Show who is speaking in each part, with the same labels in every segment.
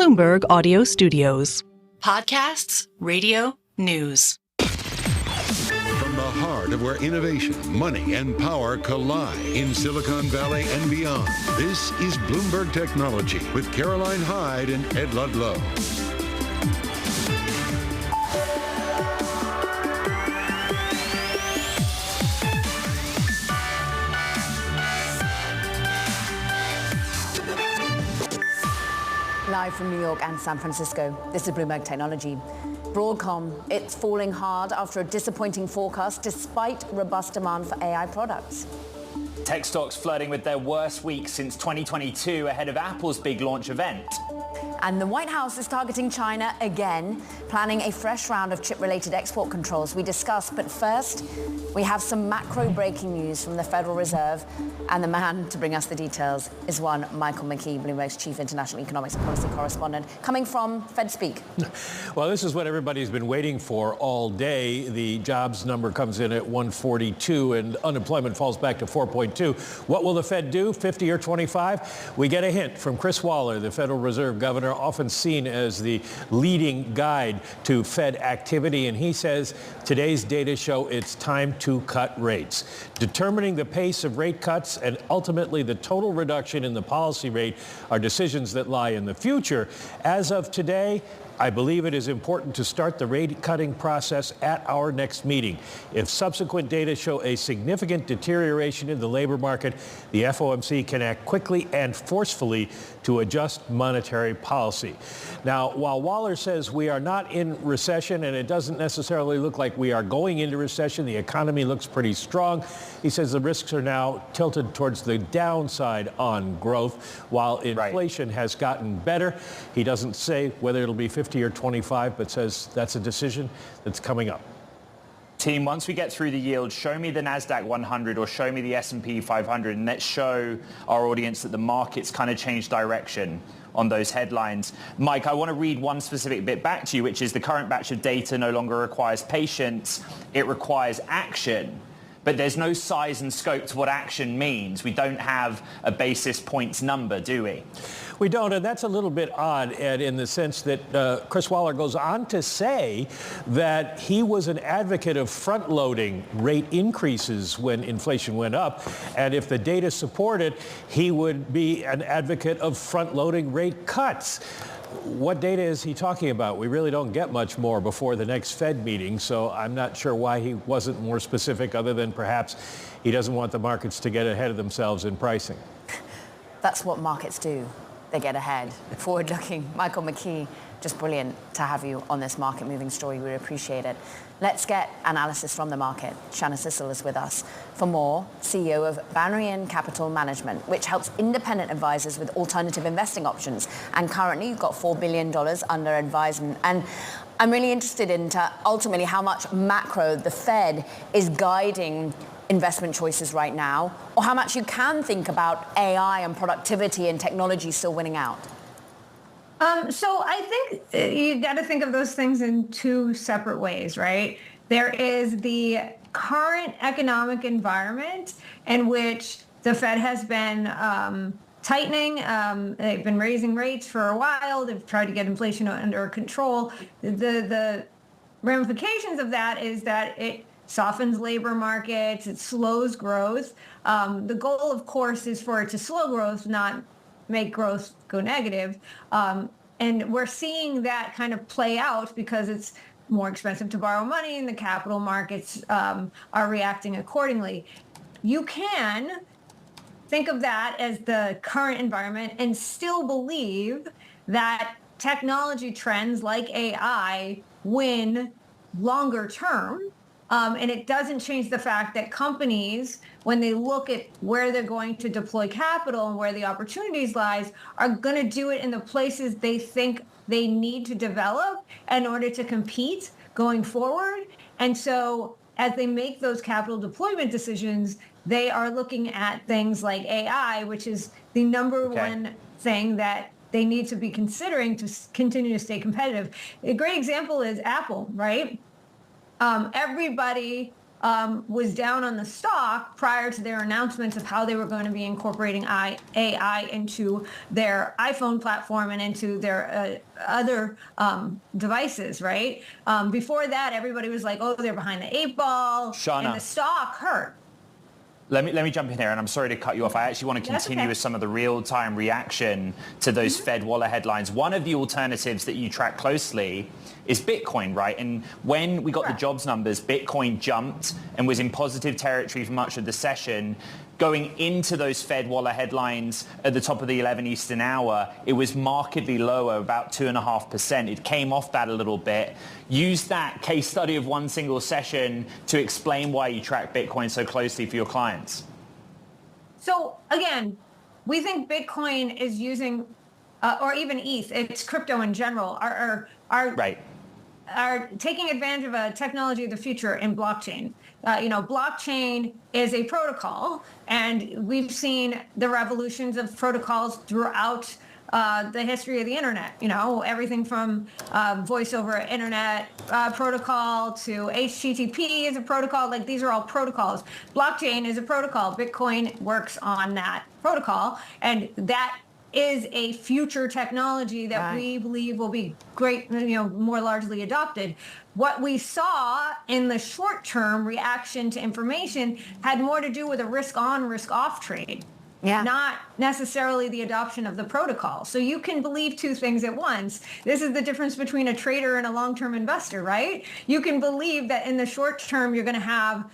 Speaker 1: Bloomberg Audio Studios.
Speaker 2: Podcasts, radio, news.
Speaker 3: From the heart of where innovation, money, and power collide in Silicon Valley and beyond, this is Bloomberg Technology with Caroline Hyde and Ed Ludlow.
Speaker 4: Live from New York and San Francisco, this is Bloomberg Technology. Broadcom, it's falling hard after a disappointing forecast despite robust demand for AI products.
Speaker 5: Tech stocks flirting with their worst week since 2022 ahead of Apple's big launch event.
Speaker 4: And the White House is targeting China again, planning a fresh round of chip-related export controls we discussed. But first, we have some macro breaking news from the Federal Reserve. And the man to bring us the details is one Michael McKee, Bloomberg's chief international economics policy correspondent, coming from FedSpeak.
Speaker 6: Well, this is what everybody's been waiting for all day. The jobs number comes in at 142 and unemployment falls back to 4.2. What will the Fed do, 50 or 25? We get a hint from Chris Waller, the Federal Reserve governor, often seen as the leading guide to Fed activity. And he says today's data show it's time to cut rates. Determining the pace of rate cuts and ultimately the total reduction in the policy rate are decisions that lie in the future. As of today, I believe it is important to start the rate cutting process at our next meeting. If subsequent data show a significant deterioration in the labor market, the FOMC can act quickly and forcefully to adjust monetary policy. Now, while Waller says we are not in recession and it doesn't necessarily look like we are going into recession, the economy looks pretty strong. He says the risks are now tilted towards the downside on growth, while inflation has gotten better. He doesn't say whether it'll be 50 or 25, but says that's a decision that's coming up.
Speaker 5: Team, once we get through the yield, show me the NASDAQ 100 or show me the S&P 500 and let's show our audience that the market's kind of changed direction on those headlines. Mike, I want to read one specific bit back to you, which is the current batch of data no longer requires patience, it requires action. But there's no size and scope to what action means. We don't have a basis points number, do we?
Speaker 6: We don't, and that's a little bit odd, Ed, in the sense that Chris Waller goes on to say that he was an advocate of front-loading rate increases when inflation went up, and if the data supported, he would be an advocate of front-loading rate cuts. What data is he talking about? We really don't get much more before the next Fed meeting, so I'm not sure why he wasn't more specific, other than perhaps he doesn't want the markets to get ahead of themselves in pricing.
Speaker 4: That's what markets do. They get ahead. Forward-looking. Michael McKee, just brilliant to have you on this market-moving story. We appreciate it. Let's get analysis from the market. Shanna Sissel is with us for more, CEO of Banyan Capital Management, which helps independent advisors with alternative investing options. And currently, you've got $4 billion under advisement. And I'm really interested into ultimately how much macro the Fed is guiding investment choices right now, or how much you can think about AI and productivity and technology still winning out.
Speaker 7: So I think you got to think of those things in two separate ways, right? There is the current economic environment in which the Fed has been tightening. They've been raising rates for a while. They've tried to get inflation under control. The ramifications of that is that it softens labor markets, it slows growth. The goal, of course, is for it to slow growth, not make growth go negative. And we're seeing that kind of play out because it's more expensive to borrow money and the capital markets are reacting accordingly. You can think of that as the current environment and still believe that technology trends like AI win longer term. And it doesn't change the fact that companies, when they look at where they're going to deploy capital and where the opportunities lies, are going to do it in the places they think they need to develop in order to compete going forward. And so as they make those capital deployment decisions, they are looking at things like AI, which is the number one thing that they need to be considering to continue to stay competitive. A great example is Apple, right? Everybody was down on the stock prior to their announcements of how they were going to be incorporating AI into their iPhone platform and into their other devices, right? Before that, everybody was like, oh, they're behind the 8 ball,
Speaker 5: Shana,
Speaker 7: and the stock hurt.
Speaker 5: Let me jump in here, and I'm sorry to cut you off. I actually want to continue with some of the real-time reaction to those Fed Waller headlines. One of the alternatives that you track closely is Bitcoin, right? And when we got the jobs numbers, Bitcoin jumped and was in positive territory for much of the session. Going into those Fed Waller headlines at the top of the 11 Eastern hour, it was markedly lower, about 2.5%. It came off that a little bit. Use that case study of one single session to explain why you track Bitcoin so closely for your clients.
Speaker 7: So again, we think Bitcoin is using, or even ETH, it's crypto in general, are taking advantage of a technology of the future in blockchain. Blockchain is a protocol, and we've seen the revolutions of protocols throughout the history of the internet. Everything from voice over internet protocol to HTTP is a protocol. Like, these are all protocols. Blockchain is a protocol. Bitcoin works on that protocol, and that is a future technology that we believe will be great, more largely adopted. What we saw in the short-term reaction to information had more to do with a risk-on, risk-off trade, not necessarily the adoption of the protocol. So you can believe two things at once. This is the difference between a trader and a long-term investor, right? You can believe that in the short term you're going to have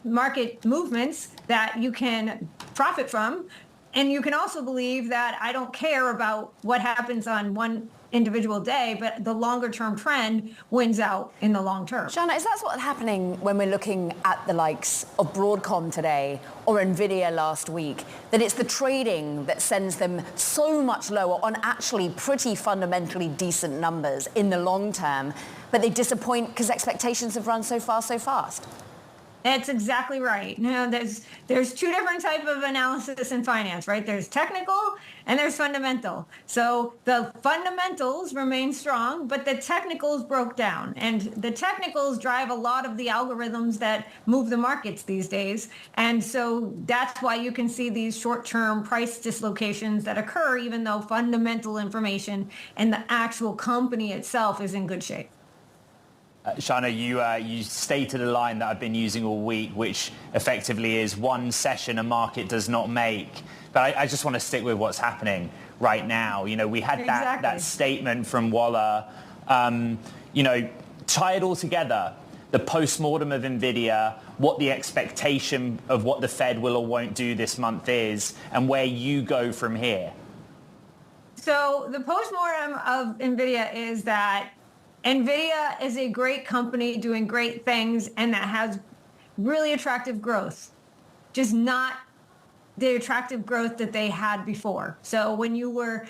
Speaker 7: market movements that you can profit from. And you can also believe that I don't care about what happens on one individual day, but the longer term trend wins out in the long term.
Speaker 4: Shana, is that what's happening when we're looking at the likes of Broadcom today or Nvidia last week, that it's the trading that sends them so much lower on actually pretty fundamentally decent numbers in the long term, but they disappoint because expectations have run so far, so fast?
Speaker 7: That's exactly right. There's two different types of analysis in finance, right? There's technical and there's fundamental. So the fundamentals remain strong, but the technicals broke down. And the technicals drive a lot of the algorithms that move the markets these days. And so that's why you can see these short-term price dislocations that occur, even though fundamental information and the actual company itself is in good shape.
Speaker 5: Shana, you stated a line that I've been using all week, which effectively is one session a market does not make. But I just want to stick with what's happening right now. We had that statement from Waller. Tie it all together. The post-mortem of NVIDIA, what the expectation of what the Fed will or won't do this month is, and where you go from here.
Speaker 7: So the post-mortem of NVIDIA is that NVIDIA is a great company doing great things and that has really attractive growth, just not the attractive growth that they had before. So when you were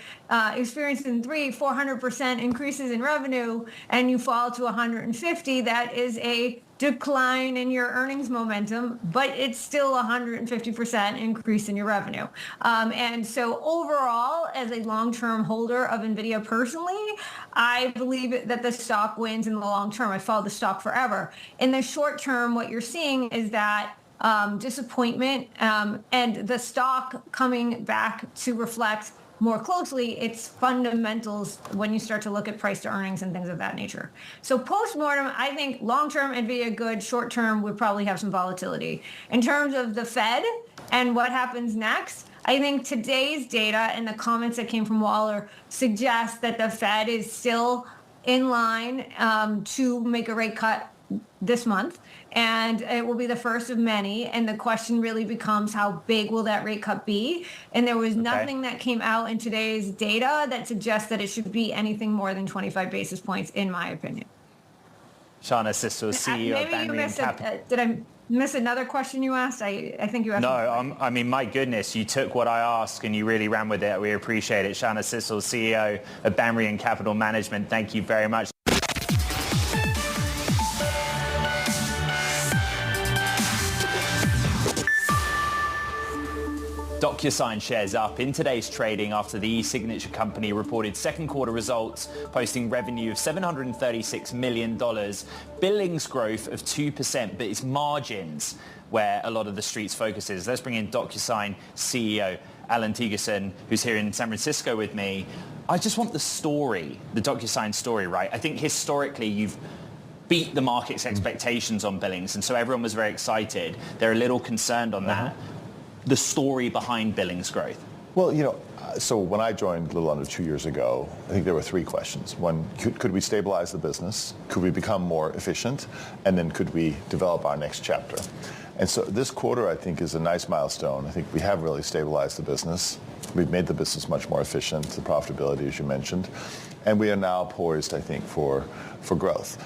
Speaker 7: experiencing 400% increases in revenue and you fall to 150, that is a decline in your earnings momentum, but it's still 150% increase in your revenue. And so overall, as a long-term holder of NVIDIA personally, I believe that the stock wins in the long term. I followed the stock forever. In the short term, what you're seeing is that disappointment and the stock coming back to reflect more closely its fundamentals when you start to look at price to earnings and things of that nature. So post-mortem, I think long-term NVIDIA good, short-term would probably have some volatility. In terms of the Fed and what happens next, I think today's data and the comments that came from Waller suggest that the Fed is still in line to make a rate cut this month, and it will be the first of many. And the question really becomes, how big will that rate cut be? And there was nothing that came out in today's data that suggests that it should be anything more than 25 basis points, in my opinion.
Speaker 5: Shana Sissel, CEO of Banyan Capital.
Speaker 7: Did I miss another question you asked? I think you asked.
Speaker 5: No, I mean, my goodness, you took what I asked and you really ran with it. We appreciate it. Shana Sissel, CEO of Banyan Capital Management. Thank you very much. DocuSign shares up in today's trading after the e-signature company reported second quarter results, posting revenue of $736 million, billings growth of 2%, but it's margins where a lot of the street's focus is. Let's bring in DocuSign CEO Alan Tigerson, who's here in San Francisco with me. I just want the story, the DocuSign story, right? I think historically you've beat the market's expectations on billings, and so everyone was very excited. They're a little concerned on that. The story behind billings growth.
Speaker 8: Well, so when I joined a little under 2 years ago, I think there were three questions. One, could we stabilize the business? Could we become more efficient? And then could we develop our next chapter? And so this quarter, I think, is a nice milestone. I think we have really stabilized the business. We've made the business much more efficient, the profitability, as you mentioned. And we are now poised, I think, for growth.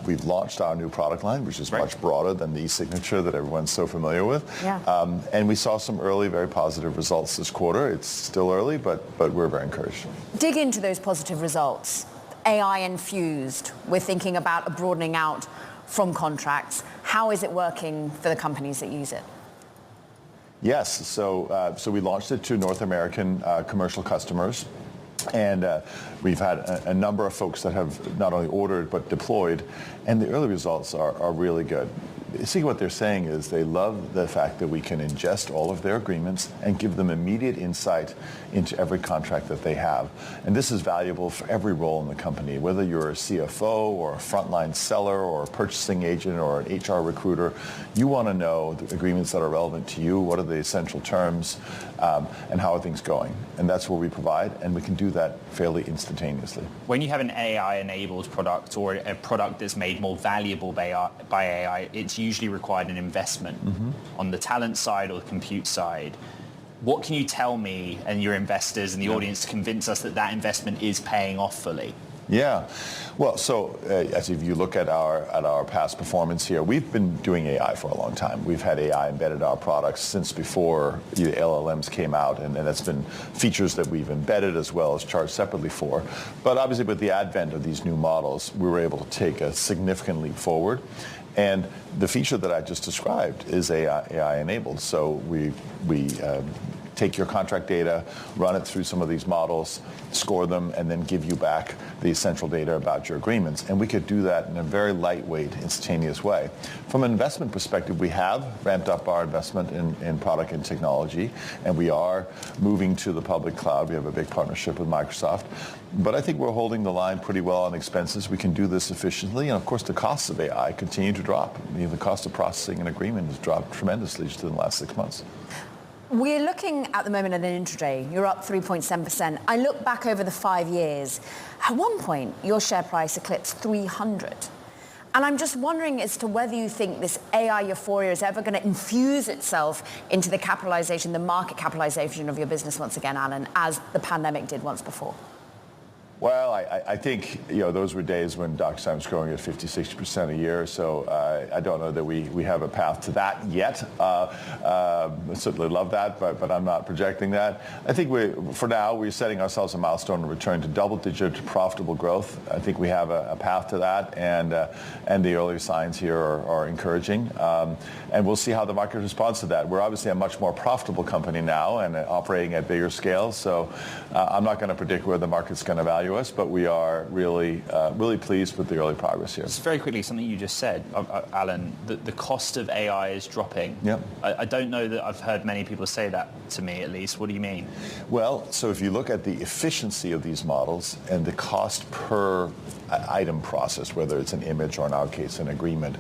Speaker 8: We've launched our new product line, which is much broader than the e-signature that everyone's so familiar with.
Speaker 4: Yeah.
Speaker 8: And we saw some early, very positive results this quarter. It's still early, but we're very encouraged.
Speaker 4: Dig into those positive results. AI infused. We're thinking about a broadening out from contracts. How is it working for the companies that use it?
Speaker 8: Yes. So we launched it to North American commercial customers. And we've had a number of folks that have not only ordered but deployed, and the early results are really good. See, what they're saying is they love the fact that we can ingest all of their agreements and give them immediate insight into every contract that they have. And this is valuable for every role in the company, whether you're a CFO or a frontline seller or a purchasing agent or an HR recruiter. You want to know the agreements that are relevant to you, what are the essential terms, and how are things going. And that's what we provide, and we can do that fairly instantaneously.
Speaker 5: When you have an AI-enabled product or a product that's made more valuable by AI, it's usually required an investment on the talent side or the compute side. What can you tell me and your investors and the audience to convince us that that investment is paying off fully?
Speaker 8: Yeah. Well, so as if you look at our past performance here, we've been doing AI for a long time. We've had AI embedded in our products since before the LLMs came out, and that's been features that we've embedded as well as charged separately for. But obviously with the advent of these new models, we were able to take a significant leap forward. And the feature that I just described is AI enabled. So we take your contract data, run it through some of these models, score them, and then give you back the essential data about your agreements. And we could do that in a very lightweight, instantaneous way. From an investment perspective, we have ramped up our investment in product and technology, and we are moving to the public cloud. We have a big partnership with Microsoft. But I think we're holding the line pretty well on expenses. We can do this efficiently. And of course, the costs of AI continue to drop. The cost of processing an agreement has dropped tremendously just in the last 6 months.
Speaker 4: We're looking at the moment at an intraday. You're up 3.7%. I look back over the 5 years. At one point, your share price eclipsed 300. And I'm just wondering as to whether you think this AI euphoria is ever going to infuse itself into the capitalization, the market capitalization of your business once again, Alan, as the pandemic did once before.
Speaker 8: Well, I think those were days when DocuSign was growing at 50-60% a year. So I don't know that we have a path to that yet. I certainly love that, but I'm not projecting that. I think for now we're setting ourselves a milestone to return to double-digit profitable growth. I think we have a path to that, and the early signs here are encouraging. And we'll see how the market responds to that. We're obviously a much more profitable company now and operating at bigger scale. So I'm not going to predict where the market's going to value us, but we are really pleased with the early progress here.
Speaker 5: Just very quickly, something you just said, Alan, the cost of AI is dropping.
Speaker 8: Yep.
Speaker 5: I don't know that I've heard many people say that to me, at least. What do you mean?
Speaker 8: Well, so if you look at the efficiency of these models and the cost per item processed, whether it's an image or in our case an agreement,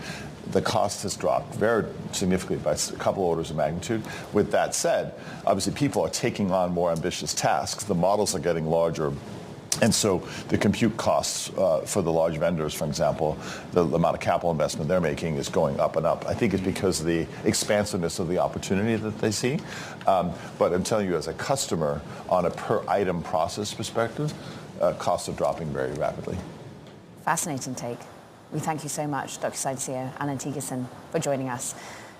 Speaker 8: the cost has dropped very significantly by a couple orders of magnitude. With that said, obviously people are taking on more ambitious tasks. The models are getting larger. And so the compute costs for the large vendors, for example, the amount of capital investment they're making is going up and up. I think it's because of the expansiveness of the opportunity that they see. But I'm telling you, as a customer, on a per item process perspective, costs are dropping very rapidly.
Speaker 4: Fascinating take. We thank you so much, DocuSign CEO Alan Tigerson, for joining us.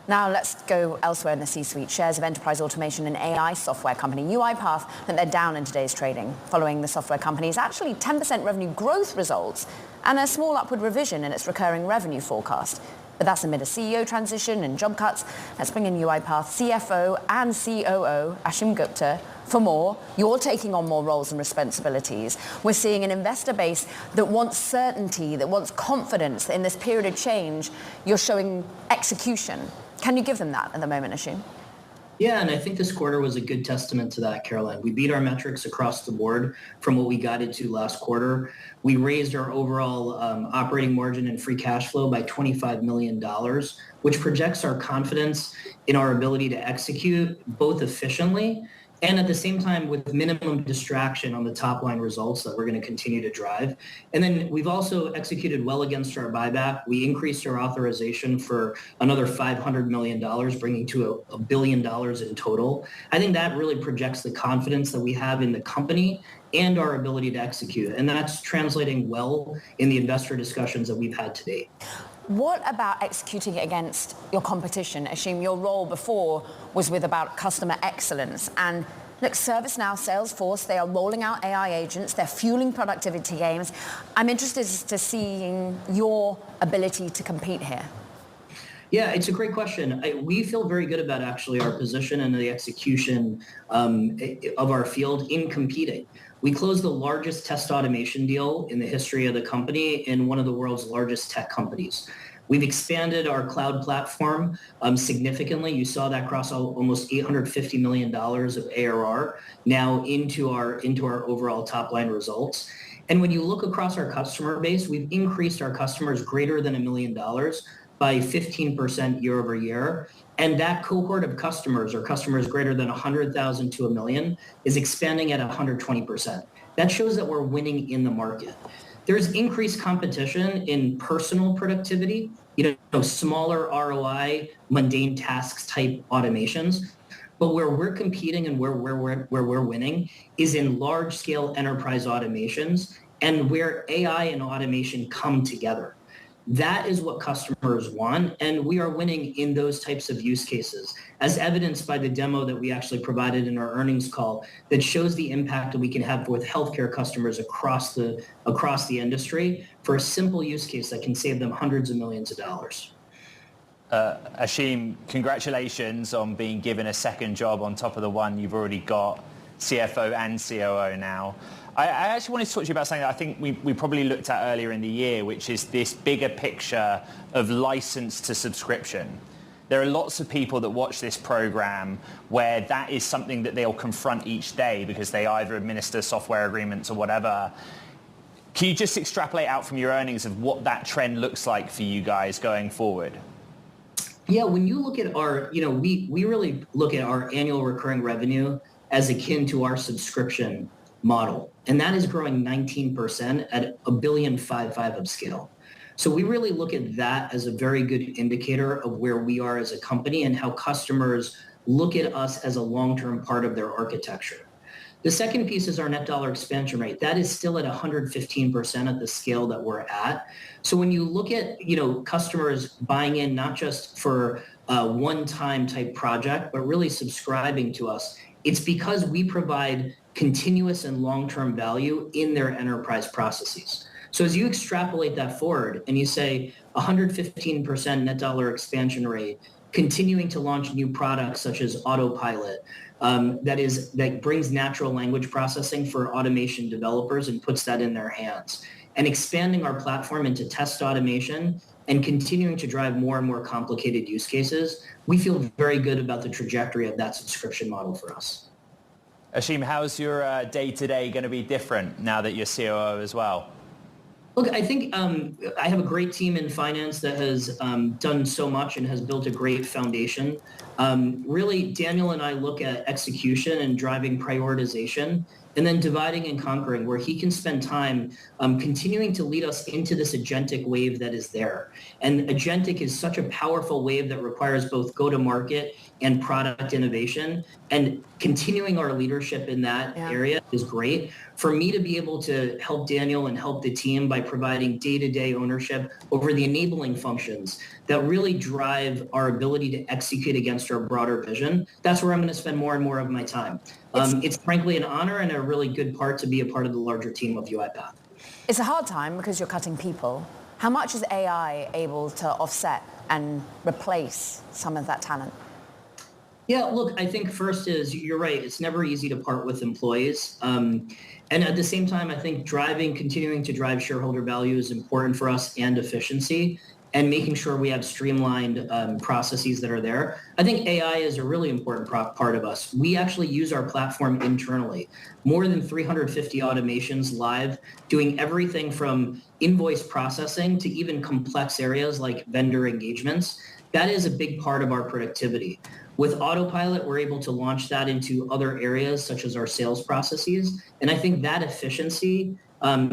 Speaker 4: Now let's go elsewhere in the C-suite. Shares of enterprise automation and AI software company UiPath, and they're down in today's trading, following the software company's actually 10% revenue growth results and a small upward revision in its recurring revenue forecast. But that's amid a CEO transition and job cuts. Let's bring in UiPath CFO and COO, Ashim Gupta, for more. You're taking on more roles and responsibilities. We're seeing an investor base that wants certainty, that wants confidence that in this period of change, you're showing execution. Can you give them that at the moment, Ashim?
Speaker 9: Yeah, and I think this quarter was a good testament to that, Caroline. We beat our metrics across the board from what we guided to last quarter. We raised our overall operating margin and free cash flow by $25 million, which projects our confidence in our ability to execute both efficiently and at the same time with minimum distraction on the top line results that we're going to continue to drive. And then we've also executed well against our buyback. We increased our authorization for another $500 million, bringing to $1 billion in total. I think that really projects the confidence that we have in the company and our ability to execute. And that's translating well in the investor discussions that we've had to date.
Speaker 4: What about executing against your competition? Ashim, your role before was with about customer excellence. And look, ServiceNow, Salesforce, they are rolling out AI agents. They're fueling productivity gains. I'm interested to seeing your ability to compete here.
Speaker 9: Yeah, it's a great question. We feel very good about actually our position and the execution of our field in competing. We closed the largest test automation deal in the history of the company in one of the world's largest tech companies. We've expanded our cloud platform significantly. You saw that cross almost $850 million of ARR now into our overall top line results. And when you look across our customer base, we've increased our customers greater than $1 million by 15% year over year. And that cohort of customers, or customers greater than 100,000 to 1 million, is expanding at 120%. That shows that we're winning in the market. There's increased competition in personal productivity, smaller ROI, mundane tasks type automations. But where we're competing and where we're winning is in large scale enterprise automations and where AI and automation come together. That is what customers want, and we are winning in those types of use cases, as evidenced by the demo that we actually provided in our earnings call that shows the impact that we can have with healthcare customers across the industry for a simple use case that can save them hundreds of millions of dollars.
Speaker 5: Ashim, congratulations on being given a second job on top of the one you've already got, CFO and COO now. I actually wanted to talk to you about something that I think we probably looked at earlier in the year, which is this bigger picture of license to subscription. There are lots of people that watch this program where that is something that they'll confront each day because they either administer software agreements or whatever. Can you just extrapolate out from your earnings of what that trend looks like for you guys going forward?
Speaker 9: Yeah, when you look at our, we really look at our annual recurring revenue as akin to our subscription model. And that is growing 19% at $1.55 billion of scale. So we really look at that as a very good indicator of where we are as a company and how customers look at us as a long-term part of their architecture. The second piece is our net dollar expansion rate. That is still at 115% at the scale that we're at. So when you look at, customers buying in not just for a one-time type project, but really subscribing to us, it's because we provide continuous and long-term value in their enterprise processes. So as you extrapolate that forward and you say 115% net dollar expansion rate, continuing to launch new products such as Autopilot, that brings natural language processing for automation developers and puts that in their hands, and expanding our platform into test automation and continuing to drive more and more complicated use cases, we feel very good about the trajectory of that subscription model for us.
Speaker 5: Ashim, how's your day-to-day going to be different now that you're COO as well?
Speaker 9: Look, I think I have a great team in finance that has done so much and has built a great foundation. Really, Daniel and I look at execution and driving prioritization and then dividing and conquering, where he can spend time continuing to lead us into this agentic wave that is there. And agentic is such a powerful wave that requires both go-to-market and product innovation. And continuing our leadership in that area is great. For me to be able to help Daniel and help the team by providing day-to-day ownership over the enabling functions that really drive our ability to execute against our broader vision, that's where I'm going to spend more and more of my time. It's frankly an honor and a really good part to be a part of the larger team of UiPath.
Speaker 4: It's a hard time because you're cutting people. How much is AI able to offset and replace some of that talent?
Speaker 9: Yeah, look, I think first is, you're right, it's never easy to part with employees. And at the same time, I think continuing to drive shareholder value is important for us, and efficiency, and making sure we have streamlined processes that are there. I think AI is a really important part of us. We actually use our platform internally. More than 350 automations live, doing everything from invoice processing to even complex areas like vendor engagements. That is a big part of our productivity. With Autopilot, we're able to launch that into other areas such as our sales processes. And I think that efficiency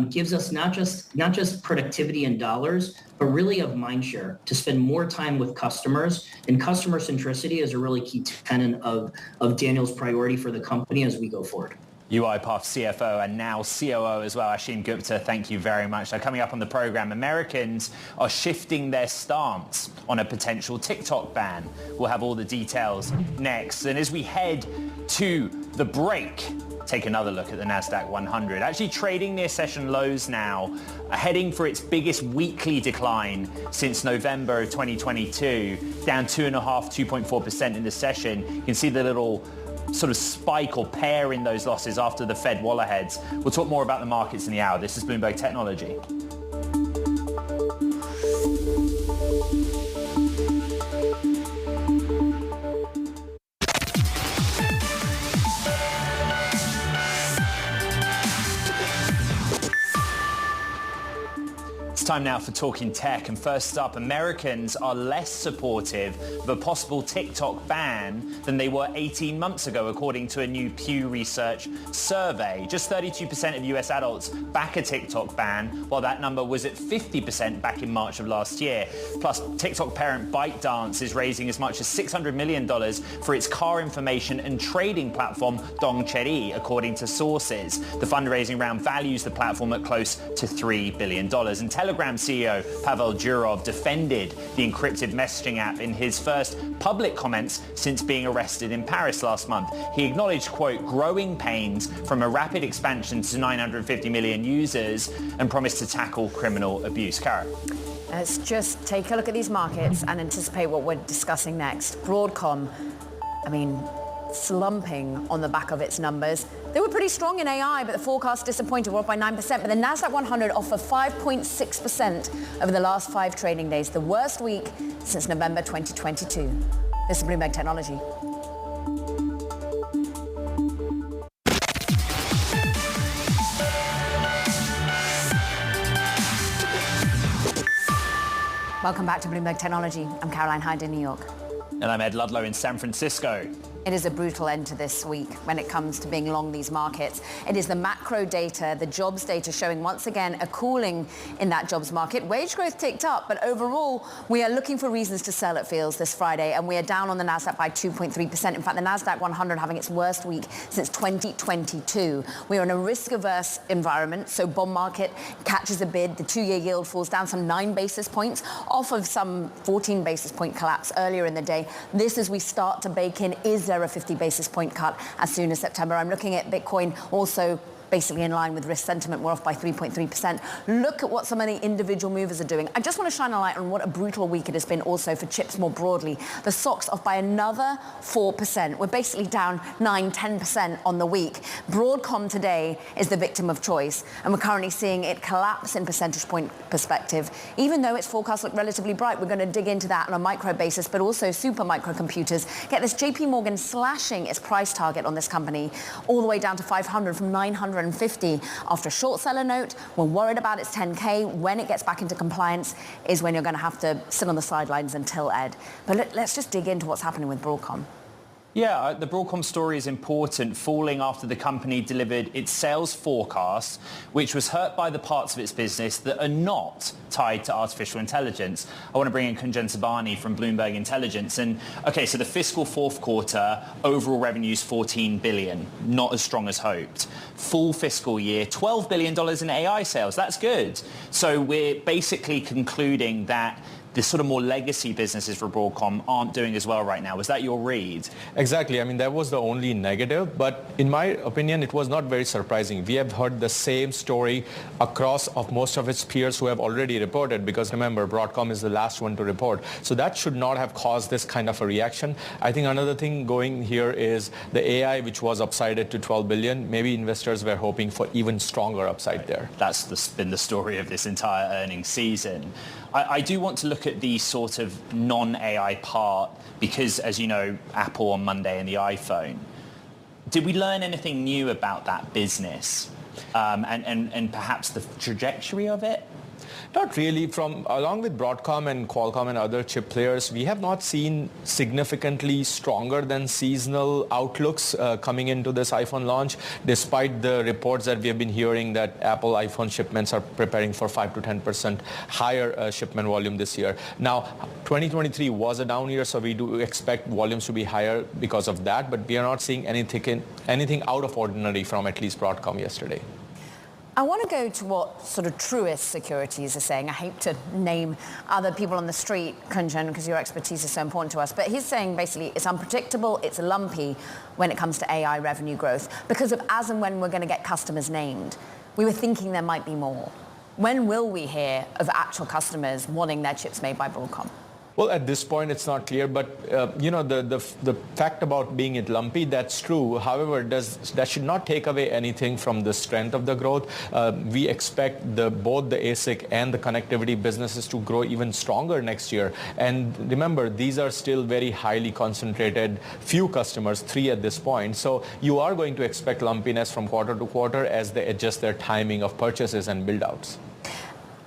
Speaker 9: gives us not just productivity in dollars, but really of mind share to spend more time with customers. And customer centricity is a really key tenet of Daniel's priority for the company as we go forward.
Speaker 5: UiPath CFO and now COO as well, Ashim Gupta, thank you very much. Now, coming up on the program, Americans are shifting their stance on a potential TikTok ban. We'll have all the details next. And as we head to the break, take another look at the NASDAQ 100. Actually trading near session lows now, heading for its biggest weekly decline since November of 2022, down 2.4% in the session. You can see the little sort of spike or pair in those losses after the Fed wall aheads. We'll talk more about the markets in the hour. This is Bloomberg Technology. It's time now for Talking Tech, and first up, Americans are less supportive of a possible TikTok ban than they were 18 months ago, according to a new Pew Research survey. Just 32% of US adults back a TikTok ban, while that number was at 50% back in March of last year. Plus, TikTok parent ByteDance is raising as much as $600 million for its car information and trading platform Dongchery, according to sources. The fundraising round values the platform at close to $3 billion. And Telegram CEO Pavel Durov defended the encrypted messaging app in his first public comments since being arrested in Paris last month. He acknowledged, quote, growing pains from a rapid expansion to 950 million users and promised to tackle criminal abuse. Kara.
Speaker 4: Let's just take a look at these markets and anticipate what we're discussing next. Broadcom, slumping on the back of its numbers. They were pretty strong in AI, but the forecast disappointed. We're up by 9%, but the NASDAQ 100 off of 5.6% over the last 5 trading days, the worst week since November 2022. This is Bloomberg Technology. Welcome back to Bloomberg Technology. I'm Caroline Hyde in New York.
Speaker 5: And I'm Ed Ludlow in San Francisco.
Speaker 4: It is a brutal end to this week when it comes to being long these markets. It is the macro data, the jobs data showing once again a cooling in that jobs market. Wage growth ticked up, but overall, we are looking for reasons to sell, it feels, this Friday, and we are down on the NASDAQ by 2.3%. In fact, the NASDAQ 100 having its worst week since 2022. We are in a risk-averse environment, so bond market catches a bid. The 2-year yield falls down some 9 basis points off of some 14 basis point collapse earlier in the day. This, as we start to bake in, is there a 50 basis point cut as soon as September? I'm looking at Bitcoin also basically in line with risk sentiment. We're off by 3.3%. Look at what some of the individual movers are doing. I just want to shine a light on what a brutal week it has been also for chips more broadly. The stocks off by another 4%. We're basically down 9-10% on the week. Broadcom today is the victim of choice, and we're currently seeing it collapse in percentage point perspective. Even though its forecasts look relatively bright, we're going to dig into that on a micro basis, but also super microcomputers. Get this, JP Morgan slashing its price target on this company all the way down to 500 from 950 after a short seller note. We're worried about its 10K. When it gets back into compliance is when you're going to have to sit on the sidelines until, Ed. But let's just dig into what's happening with Broadcom.
Speaker 5: Yeah, the Broadcom story is important, falling after the company delivered its sales forecast, which was hurt by the parts of its business that are not tied to artificial intelligence. I want to bring in Kunjan Sabani from Bloomberg Intelligence. And okay, so the fiscal fourth quarter, overall revenues $14 billion, not as strong as hoped. Full fiscal year, $12 billion in AI sales. That's good. So we're basically concluding that the sort of more legacy businesses for Broadcom aren't doing as well right now. Was that your read?
Speaker 10: Exactly. I mean, that was the only negative. But in my opinion, it was not very surprising. We have heard the same story across of most of its peers who have already reported, because remember, Broadcom is the last one to report. So that should not have caused this kind of a reaction. I think another thing going here is the AI, which was upsided to 12 billion. Maybe investors were hoping for even stronger upside there.
Speaker 5: That's been the story of this entire earnings season. I do want to look at the sort of non-AI part because, as you know, Apple on Monday and the iPhone. Did we learn anything new about that business and perhaps the trajectory of it?
Speaker 10: Not really. Along with Broadcom and Qualcomm and other chip players, we have not seen significantly stronger than seasonal outlooks coming into this iPhone launch, despite the reports that we have been hearing that Apple iPhone shipments are preparing for 5 to 10% higher shipment volume this year. Now, 2023 was a down year, so we do expect volumes to be higher because of that, but we are not seeing anything out of ordinary from at least Broadcom yesterday.
Speaker 4: I want to go to what sort of Truist Securities are saying. I hate to name other people on the street, Kunjan, because your expertise is so important to us. But he's saying basically it's unpredictable, it's lumpy when it comes to AI revenue growth because of as and when we're going to get customers named. We were thinking there might be more. When will we hear of actual customers wanting their chips made by Broadcom?
Speaker 10: Well, at this point, it's not clear, but the fact about being it lumpy, that's true. However, that should not take away anything from the strength of the growth. We expect both the ASIC and the connectivity businesses to grow even stronger next year. And remember, these are still very highly concentrated, few customers, 3 at this point. So you are going to expect lumpiness from quarter to quarter as they adjust their timing of purchases and build-outs.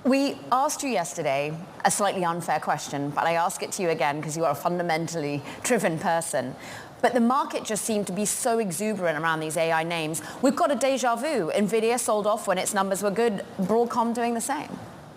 Speaker 4: We asked you yesterday a slightly unfair question, but I ask it to you again because you are a fundamentally driven person. But the market just seemed to be so exuberant around these AI names. We've got a deja vu. NVIDIA sold off when its numbers were good. Broadcom doing the same.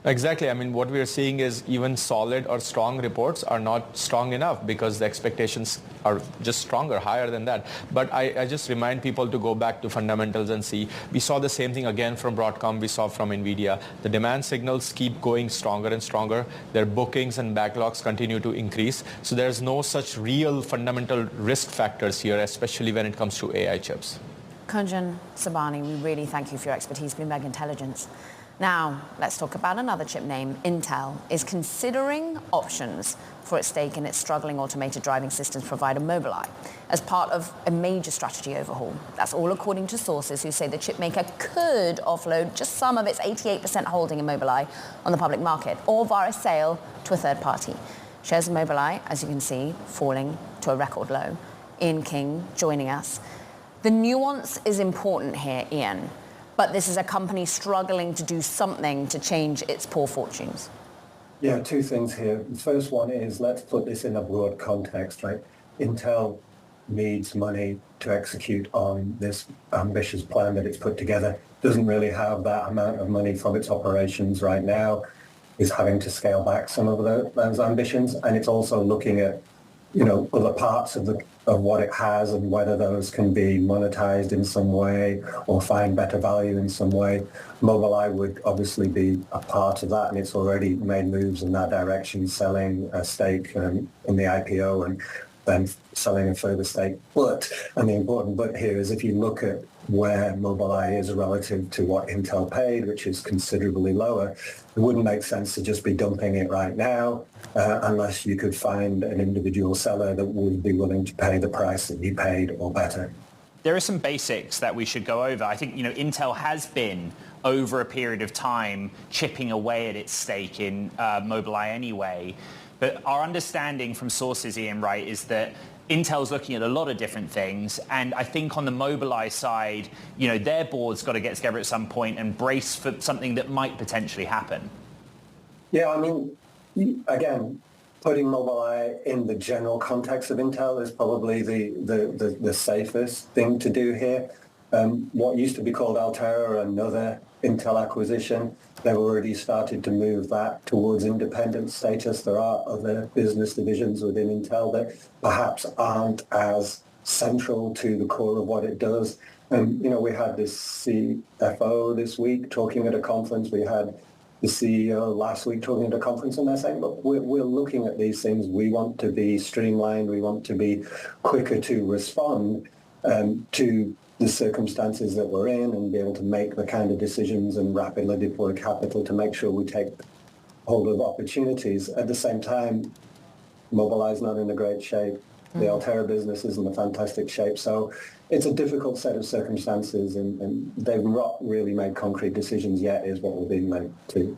Speaker 10: Exactly. I mean, what we are seeing is even solid or strong reports are not strong enough because the expectations are just stronger, higher than that. But I just remind people to go back to fundamentals and see. We saw the same thing again from Broadcom. We saw from NVIDIA. The demand signals keep going stronger and stronger. Their bookings and backlogs continue to increase. So there's no such real fundamental risk factors here, especially when it comes to AI chips.
Speaker 4: Kunjan Sabani, we really thank you for your expertise, Bloomberg Intelligence. Now, let's talk about another chip name. Intel is considering options for its stake in its struggling automated driving systems provider Mobileye as part of a major strategy overhaul. That's all according to sources who say the chip maker could offload just some of its 88% holding in Mobileye on the public market or via a sale to a third party. Shares of Mobileye, as you can see, falling to a record low. Ian King joining us. The nuance is important here, Ian. But this is a company struggling to do something to change its poor fortunes.
Speaker 11: Yeah, 2 things here. The first one is, let's put this in a broad context, right? Intel needs money to execute on this ambitious plan that it's put together. Doesn't really have that amount of money from its operations right now. Is having to scale back some of those ambitions. And it's also looking at, other parts of what it has and whether those can be monetized in some way or find better value in some way. Mobileye would obviously be a part of that, and it's already made moves in that direction, selling a stake in the IPO and then selling a further stake. And the important but here is if you look at where Mobileye is relative to what Intel paid, which is considerably lower, it wouldn't make sense to just be dumping it right now unless you could find an individual seller that would be willing to pay the price that you paid or better.
Speaker 5: There are some basics that we should go over. I think, Intel has been over a period of time chipping away at its stake in Mobileye anyway. But our understanding from sources, Ian, right, is that Intel's looking at a lot of different things. And I think on the Mobileye side, their board's got to get together at some point and brace for something that might potentially happen.
Speaker 11: Yeah, I mean, again, putting Mobileye in the general context of Intel is probably the safest thing to do here. What used to be called Altera, another Intel acquisition, they've already started to move that towards independent status. There are other business divisions within Intel that perhaps aren't as central to the core of what it does. And, we had this CFO this week talking at a conference. We had the CEO last week talking at a conference, and they're saying, look, we're looking at these things. We want to be streamlined. We want to be quicker to respond to the circumstances that we're in and be able to make the kind of decisions and rapidly deploy capital to make sure we take hold of opportunities. At the same time, Mobileye's not in a great shape. The Altera business is in a fantastic shape. So it's a difficult set of circumstances, and they've not really made concrete decisions yet, is what we're being meant to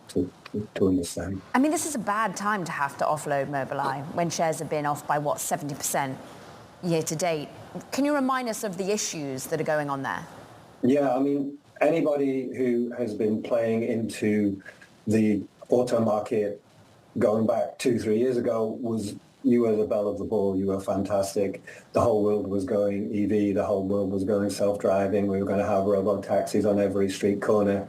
Speaker 11: understand.
Speaker 4: I mean, this is a bad time to have to offload Mobileye when shares have been off by, 70% year to date. Can you remind us of the issues that are going on there?
Speaker 11: Yeah, I mean, anybody who has been playing into the auto market going back 2-3 years ago you were the belle of the ball. You were fantastic. The whole world was going EV. The whole world was going self-driving. We were going to have robo-taxis on every street corner.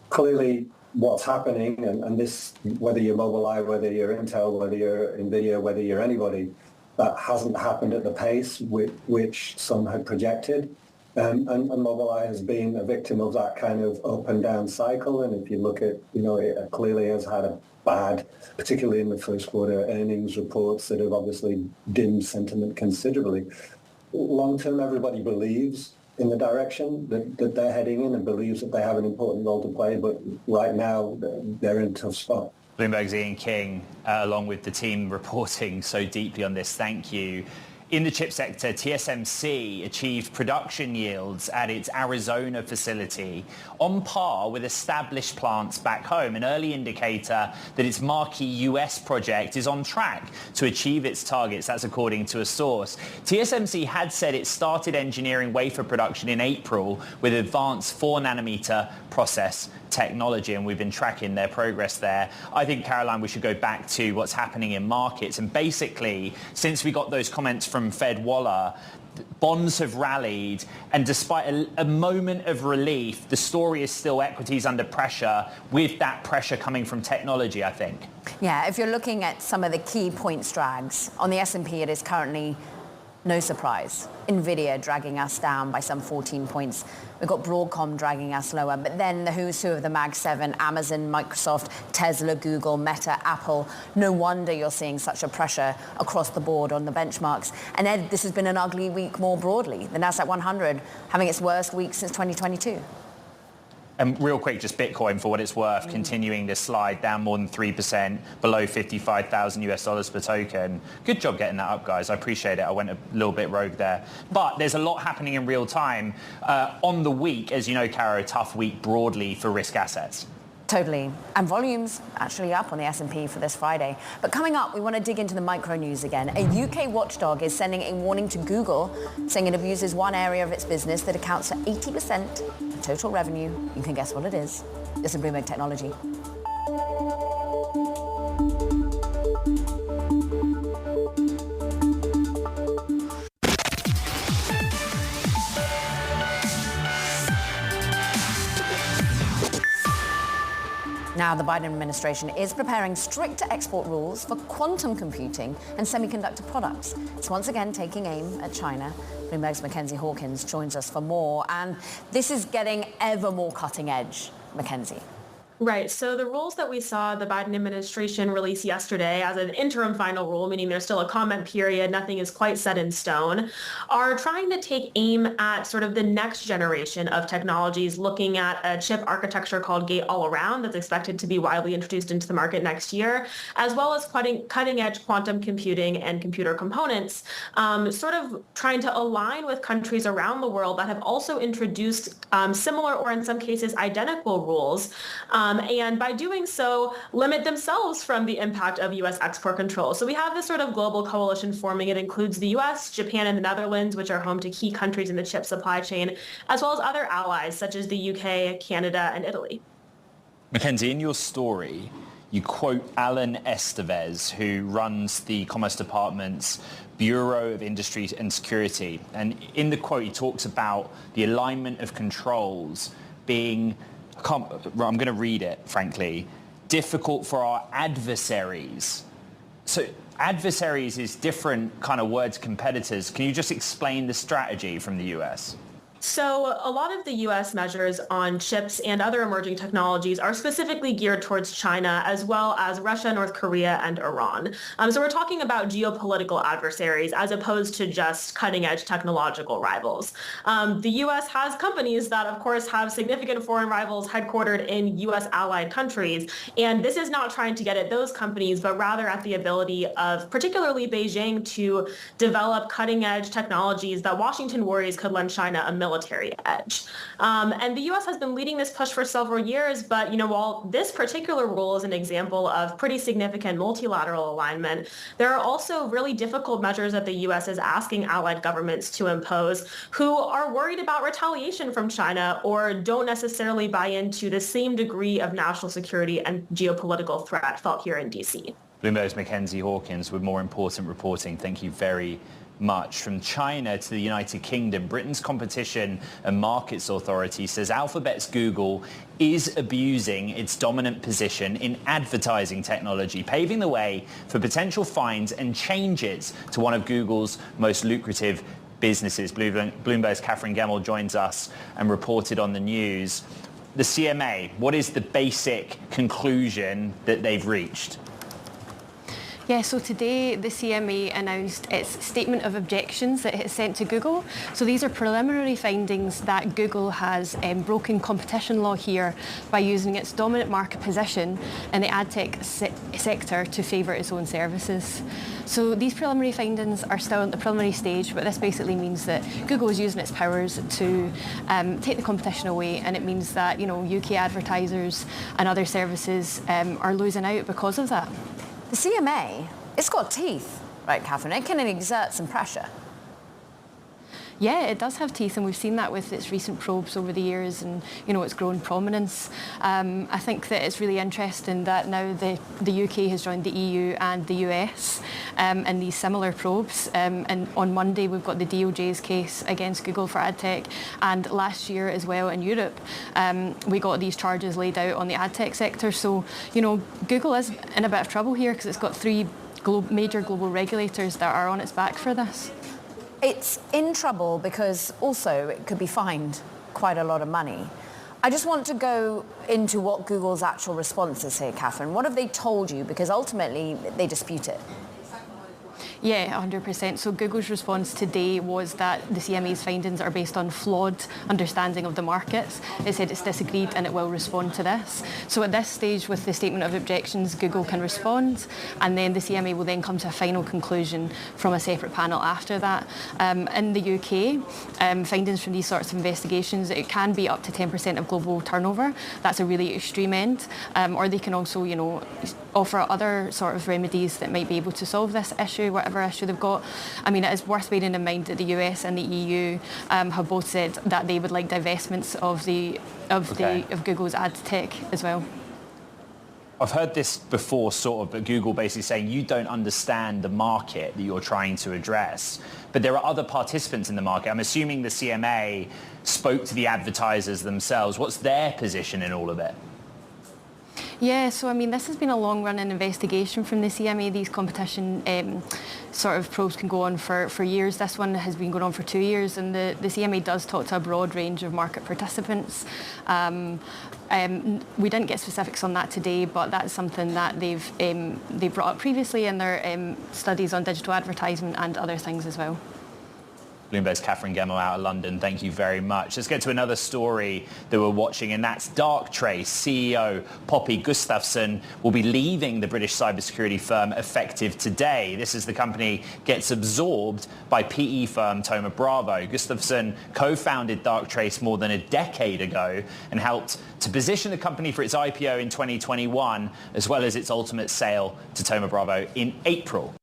Speaker 11: Clearly, what's happening, and this, whether you're Mobileye, whether you're Intel, whether you're NVIDIA, whether you're anybody, that hasn't happened at the pace which some had projected. And Mobileye has been a victim of that kind of up and down cycle. And if you look at, it clearly has had a bad, particularly in the first quarter, earnings reports that have obviously dimmed sentiment considerably. Long term, everybody believes in the direction that they're heading in and believes that they have an important role to play. But right now, they're in a tough spot.
Speaker 5: Bloomberg's Ian King, along with the team reporting so deeply on this. Thank you. In the chip sector, TSMC achieved production yields at its Arizona facility on par with established plants back home, an early indicator that its marquee US project is on track to achieve its targets. That's according to a source. TSMC had said it started engineering wafer production in April with advanced 4-nanometer process technology, and we've been tracking their progress there. I think, Caroline, we should go back to what's happening in markets. And basically, since we got those comments from Fed Waller, bonds have rallied, and despite a moment of relief, the story is still equities under pressure, with that pressure coming from technology, I think.
Speaker 4: Yeah, if you're looking at some of the key points drags, on the S&P it is currently no surprise. NVIDIA dragging us down by some 14 points. We've got Broadcom dragging us lower, but then the who's who of the Mag 7, Amazon, Microsoft, Tesla, Google, Meta, Apple. No wonder you're seeing such a pressure across the board on the benchmarks. And Ed, this has been an ugly week more broadly. The Nasdaq 100 having its worst week since 2022.
Speaker 5: And real quick, just Bitcoin for what it's worth, continuing this slide down more than 3%, below $55,000 per token. Good job getting that up, guys. I appreciate it. I went a little bit rogue there. But there's a lot happening in real time. On the week, as you know, Caro, tough week broadly for risk assets.
Speaker 4: Totally. And volumes actually up on the S&P for this Friday. But coming up, we want to dig into the micro news again. A UK watchdog is sending a warning to Google, saying it abuses one area of its business that accounts for 80% of total revenue. You can guess what it is. This is Bloomberg Technology. Now, the Biden administration is preparing stricter export rules for quantum computing and semiconductor products. It's once again taking aim at China. Bloomberg's Mackenzie Hawkins joins us for more. And this is getting ever more cutting edge, Mackenzie.
Speaker 12: Right. So the rules that we saw the Biden administration release yesterday as an interim final rule, meaning there's still a comment period, nothing is quite set in stone, are trying to take aim at sort of the next generation of technologies, looking at a chip architecture called Gate-All-Around that's expected to be widely introduced into the market next year, as well as cutting-edge quantum computing and computer components, sort of trying to align with countries around the world that have also introduced similar or in some cases identical rules. And by doing so, limit themselves from the impact of U.S. export control. So we have this sort of global coalition forming. It includes the U.S., Japan, and the Netherlands, which are home to key countries in the chip supply chain, as well as other allies such as the U.K., Canada, and Italy.
Speaker 5: Mackenzie, in your story, you quote Alan Estevez, who runs the Commerce Department's Bureau of Industry and Security. And in the quote, he talks about the alignment of controls being, I'm going to read it, frankly, difficult for our adversaries. So adversaries is different kind of word to competitors. Can you just explain the strategy from the US?
Speaker 12: So a lot of the U.S. measures on chips and other emerging technologies are specifically geared towards China, as well as Russia, North Korea, and Iran. So we're talking about geopolitical adversaries as opposed to just cutting-edge technological rivals. The U.S. has companies that, of course, have significant foreign rivals headquartered in U.S. allied countries. And this is not trying to get at those companies, but rather at the ability of particularly Beijing to develop cutting-edge technologies that Washington worries could lend China a military edge. And the U.S. has been leading this push for several years, but while this particular rule is an example of pretty significant multilateral alignment, there are also really difficult measures that the U.S. is asking allied governments to impose who are worried about retaliation from China or don't necessarily buy into the same degree of national security and geopolitical threat felt here in D.C.
Speaker 5: Bloomberg's Mackenzie Hawkins with more important reporting. Thank you very much. From China to the United Kingdom, Britain's Competition and Markets Authority says Alphabet's Google is abusing its dominant position in advertising technology, paving the way for potential fines and changes to one of Google's most lucrative businesses. Bloomberg's Catherine Gemmell joins us and reported on the news. The CMA, what is the basic conclusion that they've reached?
Speaker 13: Yeah, so today the CMA announced its statement of objections that it sent to Google. So these are preliminary findings that Google has broken competition law here by using its dominant market position in the ad tech sector to favour its own services. So these preliminary findings are still at the preliminary stage, but this basically means that Google is using its powers to take the competition away, and it means that UK advertisers and other services are losing out because of that.
Speaker 4: The CMA, it's got teeth, right, Catherine? It can exert some pressure.
Speaker 13: Yeah, it does have teeth, and we've seen that with its recent probes over the years, and its grown prominence. I think that it's really interesting that now the UK has joined the EU and the US in these similar probes. And on Monday we've got the DOJ's case against Google for ad tech, and last year as well in Europe we got these charges laid out on the ad tech sector. So Google is in a bit of trouble here because it's got three major global regulators that are on its back for this.
Speaker 4: It's in trouble because also it could be fined quite a lot of money. I just want to go into what Google's actual response is here, Catherine. What have they told you? Because ultimately they dispute it.
Speaker 13: Yeah, 100%. So Google's response today was that the CMA's findings are based on flawed understanding of the markets. It said it's disagreed and it will respond to this. So at this stage with the statement of objections, Google can respond, and then the CMA will then come to a final conclusion from a separate panel after that. In the UK, findings from these sorts of investigations, it can be up to 10% of global turnover. That's a really extreme end. Or they can also, offer other sort of remedies that might be able to solve this issue, whatever issue they've got. I mean, it is worth bearing in mind that the US and the EU have both said that they would like divestments of Google's ad tech as well.
Speaker 5: I've heard this before, sort of, but Google basically saying you don't understand the market that you're trying to address. But there are other participants in the market. I'm assuming the CMA spoke to the advertisers themselves. What's their position in all of it?
Speaker 13: Yeah, so I mean, this has been a long-running investigation from the CMA. These competition sort of probes can go on for years. This one has been going on for 2 years, and the CMA does talk to a broad range of market participants. We didn't get specifics on that today, but that's something that they've brought up previously in their studies on digital advertisement and other things as well.
Speaker 5: Bloomberg's Catherine Gemmell out of London. Thank you very much. Let's get to another story that we're watching, and that's Darktrace CEO Poppy Gustafsson will be leaving the British cybersecurity firm effective today. This as the company gets absorbed by PE firm Thoma Bravo. Gustafsson co-founded Darktrace more than a decade ago and helped to position the company for its IPO in 2021, as well as its ultimate sale to Thoma Bravo in April.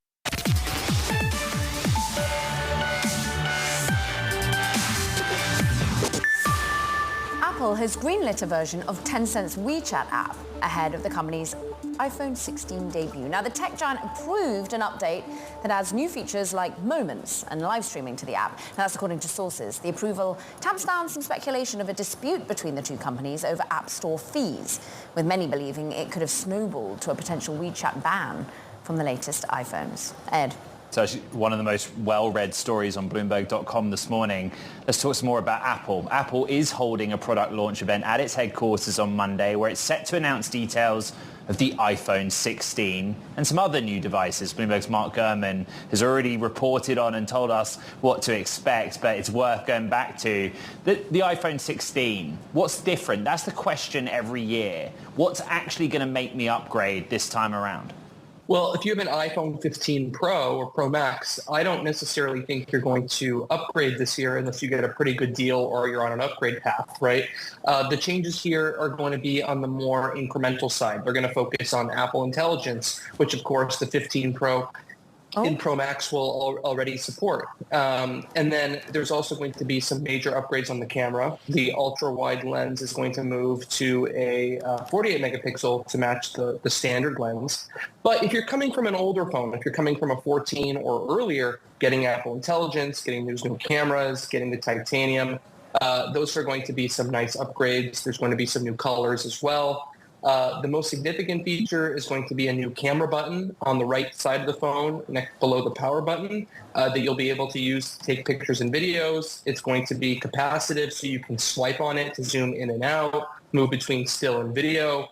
Speaker 4: Apple has greenlit a version of Tencent's WeChat app ahead of the company's iPhone 16 debut. Now, the tech giant approved an update that adds new features like moments and live streaming to the app. Now, that's according to sources. The approval tamps down some speculation of a dispute between the two companies over App Store fees, with many believing it could have snowballed to a potential WeChat ban from the latest iPhones. Ed.
Speaker 5: So actually one of the most well-read stories on Bloomberg.com this morning. Let's talk some more about Apple. Apple is holding a product launch event at its headquarters on Monday where it's set to announce details of the iPhone 16 and some other new devices. Bloomberg's Mark Gurman has already reported on and told us what to expect, but it's worth going back to. The iPhone 16, what's different? That's the question every year. What's actually going to make me upgrade this time around?
Speaker 14: Well, if you have an iPhone 15 Pro or Pro Max, I don't necessarily think you're going to upgrade this year unless you get a pretty good deal or you're on an upgrade path, right? The changes here are going to be on the more incremental side. They're going to focus on Apple Intelligence, which, of course, the 15 Pro and Pro Max will already support. And then there's also going to be some major upgrades on the camera. The ultra-wide lens is going to move to a 48 megapixel to match the standard lens. But if you're coming from an older phone, if you're coming from a 14 or earlier, getting Apple Intelligence, getting those new cameras, getting the titanium, those are going to be some nice upgrades. There's going to be some new colors as well. The most significant feature is going to be a new camera button on the right side of the phone, below the power button, that you'll be able to use to take pictures and videos. It's going to be capacitive, so you can swipe on it to zoom in and out, move between still and video.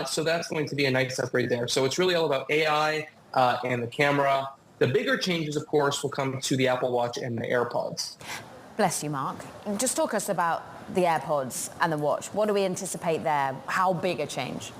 Speaker 14: So that's going to be a nice upgrade there. So it's really all about AI and the camera. The bigger changes, of course, will come to the Apple Watch and the AirPods.
Speaker 4: Bless you, Mark. Just talk us about the AirPods and the watch. What do we anticipate there? How big a change?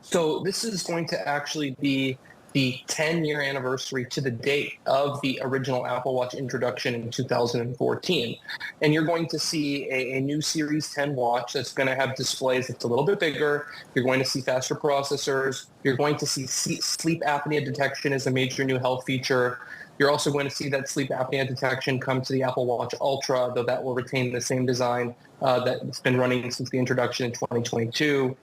Speaker 14: So this is going to actually be the 10-year anniversary to the date of the original Apple Watch introduction in 2014. And you're going to see a new Series 10 watch that's going to have displays that's a little bit bigger. You're going to see faster processors. You're going to see sleep apnea detection as a major new health feature. You're also going to see that sleep apnea detection come to the Apple Watch Ultra, though that will retain the same design that's been running since the introduction in 2022.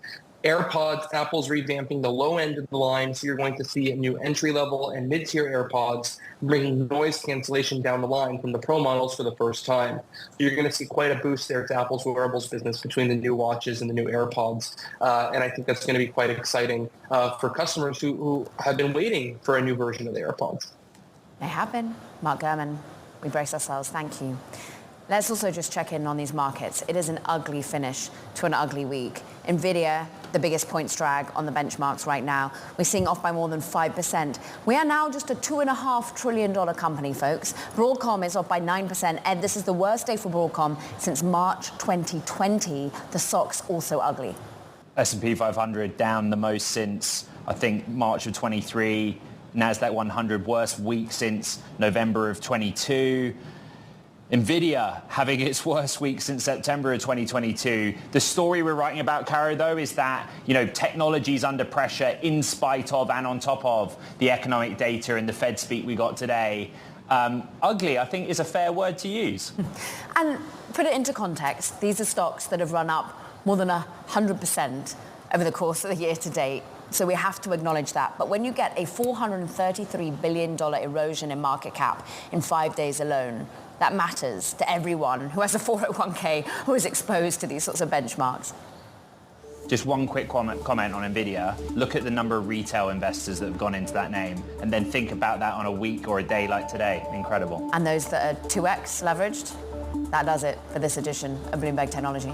Speaker 14: AirPods, Apple's revamping the low end of the line, so you're going to see a new entry-level and mid-tier AirPods, bringing noise cancellation down the line from the Pro models for the first time. So you're going to see quite a boost there to Apple's wearables business between the new watches and the new AirPods, and I think that's going to be quite exciting for customers who have been waiting for a new version of the AirPods.
Speaker 4: They have been. Mark Gurman, we brace ourselves. Thank you. Let's also just check in on these markets. It is an ugly finish to an ugly week. NVIDIA, the biggest points drag on the benchmarks right now. We're seeing off by more than 5%. We are now just a $2.5 trillion company, folks. Broadcom is off by 9%. Ed, this is the worst day for Broadcom since March 2020. The stock's also ugly.
Speaker 5: S&P 500 down the most since, I think, March of 23. NASDAQ 100, worst week since November of 22. NVIDIA having its worst week since September of 2022. The story we're writing about, Caro, though, is that, technology is under pressure in spite of and on top of the economic data and the Fed speak we got today. Ugly, I think, is a fair word to use.
Speaker 4: And put it into context, these are stocks that have run up more than 100% over the course of the year to date. So we have to acknowledge that. But when you get a $433 billion erosion in market cap in 5 days alone, that matters to everyone who has a 401k who is exposed to these sorts of benchmarks.
Speaker 5: Just one quick comment on NVIDIA. Look at the number of retail investors that have gone into that name and then think about that on a week or a day like today. Incredible.
Speaker 4: And those that are 2x leveraged, that does it for this edition of Bloomberg Technology.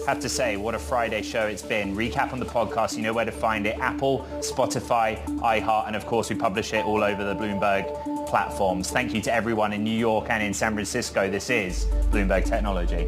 Speaker 5: Have to say, what a Friday show it's been. Recap on the podcast, you know where to find it. Apple, Spotify, iHeart, and of course we publish it all over the Bloomberg platforms. Thank you to everyone in New York and in San Francisco. This is Bloomberg Technology.